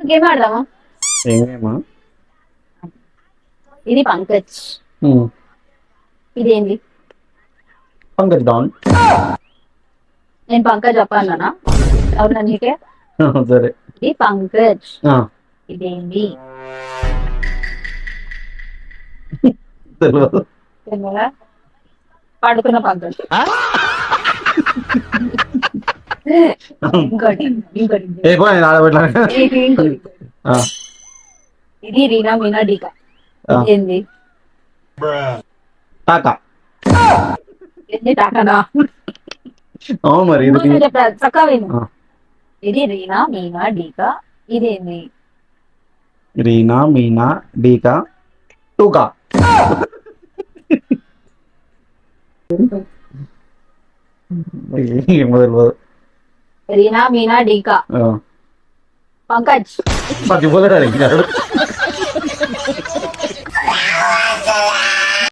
Game ఆడదామా? ఏమేమా? ఇది పంకజ్. ఇదేంది? Pankaj don. నేను పంకజ్ చెప్పాలనా? అవునా నీకే? సరే. ఇది పంకజ్. ఇదేంది? తెలియదు. పడుకున్న పంకజ్. ఇంకోటి ఇంకోటి ఇది రీనా మీనా డీకా. ఇదేంది? టాకా. ఏంది టాకానా? మరి చెప్తా చక్కగా విను. ఇది రీనా మీనా డీకా. ఇదేంది? రీనా మీనా డీకా టూకా. ఏమో తెలియదు. రీనా మీనా డీకా పంకజ్. మర్చిపోలేడు.